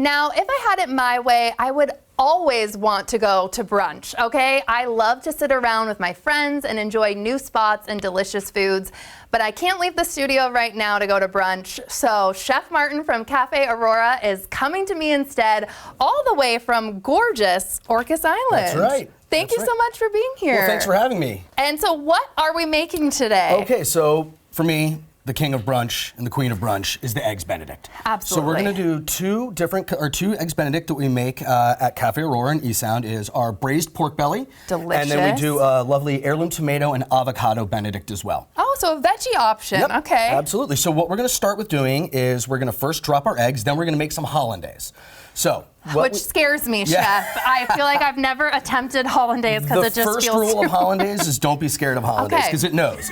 Now, if I had it my way, I would always want to go to brunch, okay? I love to sit around with my friends and enjoy new spots and delicious foods, but I can't leave the studio right now to go to brunch. So Chef Martin from Café Aurora is coming to me instead, all the way from gorgeous Orcas Island. That's right. Thank you so much for being here. Well, thanks for having me. And so what are we making today? Okay, so for me, the king of brunch and the queen of brunch is the eggs benedict. Absolutely. So we're going to do two eggs benedict that we make at Café Aurora in East Sound is our braised pork belly. Delicious. And then we do a lovely heirloom tomato and avocado benedict as well. Oh, so a veggie option. Yep, okay. Absolutely. So what we're going to start with doing is we're going to first drop our eggs, then we're going to make some hollandaise. So which scares me, Chef. I feel like I've never attempted hollandaise because it just feels The first rule of hollandaise is don't be scared of hollandaise because it knows.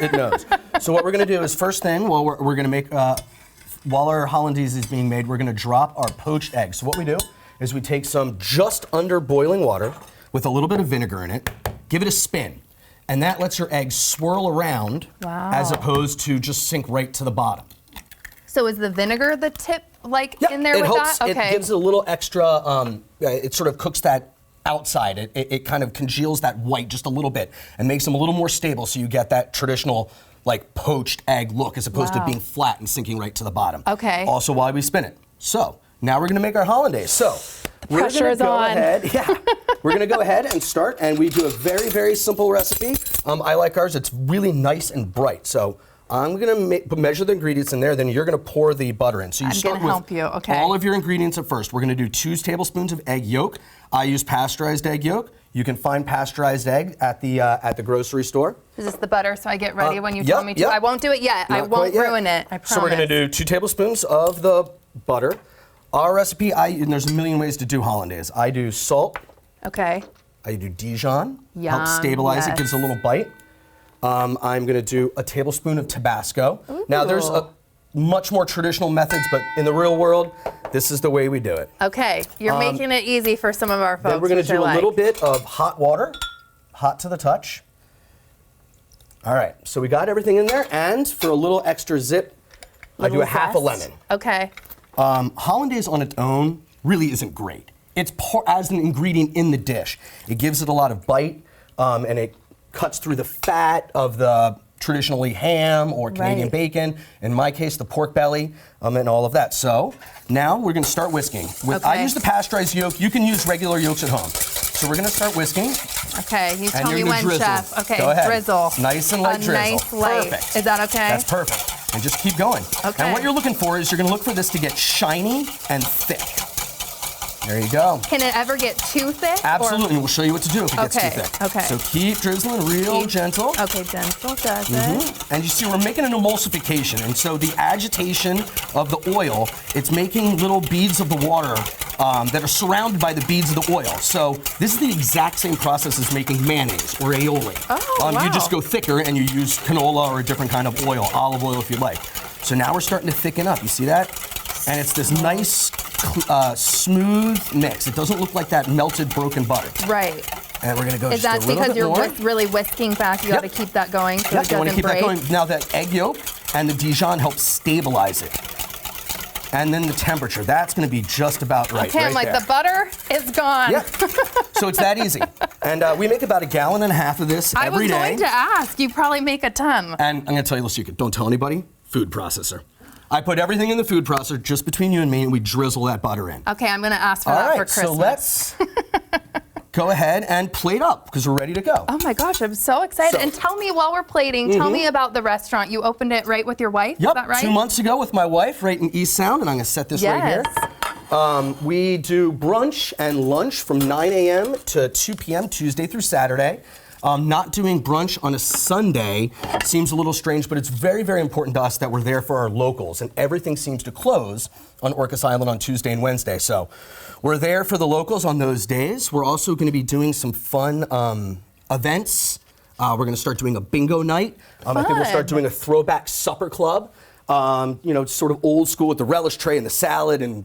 So what we're going to do is first thing, well, we're going to make, while our hollandaise is being made, we're going to drop our poached eggs. So what we do is we take some just under boiling water with a little bit of vinegar in it, give it a spin, and that lets your eggs swirl around as opposed to just sink right to the bottom. So is the vinegar the tip, in there it with helps, that? Okay. It gives it a little extra, it sort of cooks that outside. It kind of congeals that white just a little bit and makes them a little more stable so you get that traditional poached egg look as opposed to being flat and sinking right to the bottom. Okay. Also while we spin it. So now we're gonna make our hollandaise. So the pressure is on. We're gonna go ahead and start, and we do a very, very simple recipe. I like ours, it's really nice and bright. So I'm gonna measure the ingredients in there, then you're gonna pour the butter in. So you start with all of your ingredients at first. We're gonna do 2 tablespoons of egg yolk. I use pasteurized egg yolk. You can find pasteurized egg at the grocery store. Is this the butter so I get ready when you tell me to? I won't do it yet. I won't ruin it, I promise. So we're gonna do 2 tablespoons of the butter. Our recipe, and there's a million ways to do hollandaise. I do salt. Okay. I do Dijon. Yum, helps stabilize it, gives a little bite. I'm gonna do a tablespoon of Tabasco. Ooh. Now there's much more traditional methods, but in the real world, this is the way we do it. Okay, you're making it easy for some of our folks. Then we're gonna do a little bit of hot water, hot to the touch. All right, so we got everything in there, and for a little extra zip, I do a half a lemon. Okay. Hollandaise on its own really isn't great. It's as an ingredient in the dish. It gives it a lot of bite, and it cuts through the fat of the traditionally ham or Canadian bacon. In my case, the pork belly, and all of that. So now we're gonna start whisking. I use the pasteurized yolk. You can use regular yolks at home. So we're gonna start whisking. Okay, you tell me when, drizzle. Chef. Okay, go ahead. Drizzle. Nice and light drizzle. Nice light. Perfect. Is that okay? That's perfect. And just keep going. Okay. And what you're looking for is you're gonna look for this to get shiny and thick. There you go. Can it ever get too thick? Absolutely, we'll show you what to do if it gets too thick. Okay. So keep drizzling real gentle. Okay, gentle does it. And you see we're making an emulsification, and so the agitation of the oil, it's making little beads of the water that are surrounded by the beads of the oil. So this is the exact same process as making mayonnaise or aioli. Oh, wow. You just go thicker and you use canola or a different kind of oil, olive oil if you like. So now we're starting to thicken up, you see that? And it's this nice, smooth mix. It doesn't look like that melted, broken butter. Right. And we're gonna go just a little bit more. Is that because you're really whisking back? You gotta keep that going so it doesn't break? You wanna keep that going. Now that egg yolk and the Dijon help stabilize it. And then the temperature, that's gonna be just about right. Okay, I'm like, the butter is gone. Yeah, so it's that easy. And we make about 1.5 gallons of this every day. I was going to ask, you probably make a ton. And I'm gonna tell you a little secret, don't tell anybody, food processor. I put everything in the food processor just between you and me, and we drizzle that butter in. Okay, I'm gonna ask for that for Christmas. So let's go ahead and plate up, because we're ready to go. Oh my gosh, I'm so excited. And tell me while we're plating, tell me about the restaurant. You opened it right with your wife, is that right? 2 months ago with my wife, right in East Sound, and I'm gonna set this right here. We do brunch and lunch from 9 a.m. to 2 p.m. Tuesday through Saturday. Not doing brunch on a Sunday seems a little strange, but it's very, very important to us that we're there for our locals, and everything seems to close on Orcas Island on Tuesday and Wednesday. So we're there for the locals on those days. We're also going to be doing some fun events. We're going to start doing a bingo night. I think we'll start doing a throwback supper club. Sort of old school with the relish tray and the salad and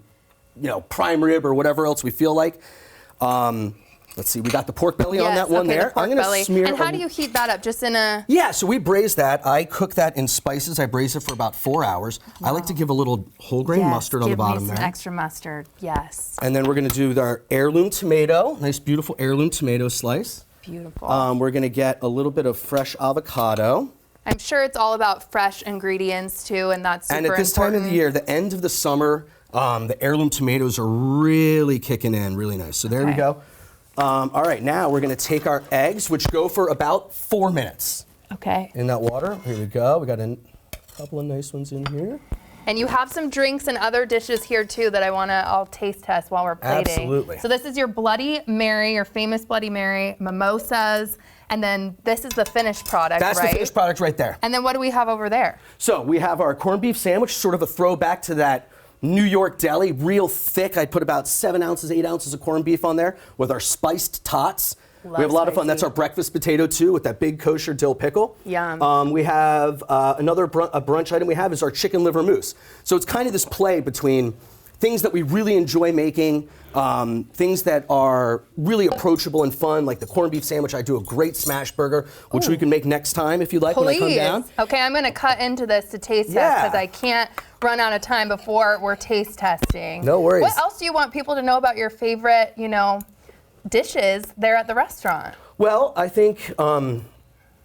prime rib or whatever else we feel like. Let's see, we got the pork belly on that one okay, there. The pork I'm gonna belly. smear. And how do you heat that up? Just in a... Yeah, so we braise that. I cook that in spices. I braise it for about 4 hours. Wow. I like to give a little whole grain mustard on the bottom give me there. some extra mustard, yes. And then we're gonna do our heirloom tomato, nice beautiful heirloom tomato slice. Beautiful. We're gonna get a little bit of fresh avocado. I'm sure it's all about fresh ingredients too, and that's super important. And at this time of the year, the end of the summer, the heirloom tomatoes are really kicking in, really nice. So there we go. All right, now we're gonna take our eggs, which go for about 4 minutes. Okay. In that water. Here we go. We got a couple of nice ones in here. And you have some drinks and other dishes here too that I'll taste test while we're plating. Absolutely. So this is your Bloody Mary, your famous Bloody Mary, mimosas, and then this is the finished product, That's right? the finished product right there. And then what do we have over there? So we have our corned beef sandwich, sort of a throwback to that New York deli, real thick. I put about 7 ounces, 8 ounces of corned beef on there with our spiced tots. We have a lot of fun. That's our breakfast potato too, with that big kosher dill pickle. Yum. We have another brunch item we have is our chicken liver mousse. So it's kind of this play between things that we really enjoy making, things that are really approachable and fun, like the corned beef sandwich. I do a great smash burger, which we can make next time if you'd like when I come down. Okay, I'm gonna cut into this to taste test because I can't run out of time before we're taste testing. No worries. What else do you want people to know about your favorite, dishes there at the restaurant? Well, I think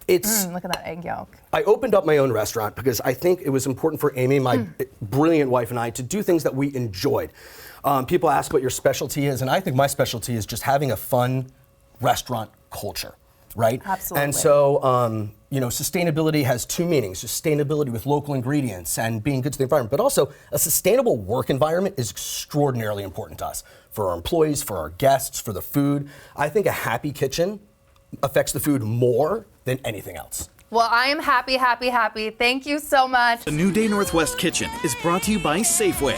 it's... look at that egg yolk. I opened up my own restaurant because I think it was important for Amy, my brilliant wife, and I to do things that we enjoyed. People ask what your specialty is, and I think my specialty is just having a fun restaurant culture, right? Absolutely. And so, sustainability has two meanings: sustainability with local ingredients and being good to the environment, but also a sustainable work environment is extraordinarily important to us, for our employees, for our guests, for the food. I think a happy kitchen affects the food more than anything else. Well, I am happy, happy, happy. Thank you so much. The New Day Northwest Kitchen is brought to you by Safeway.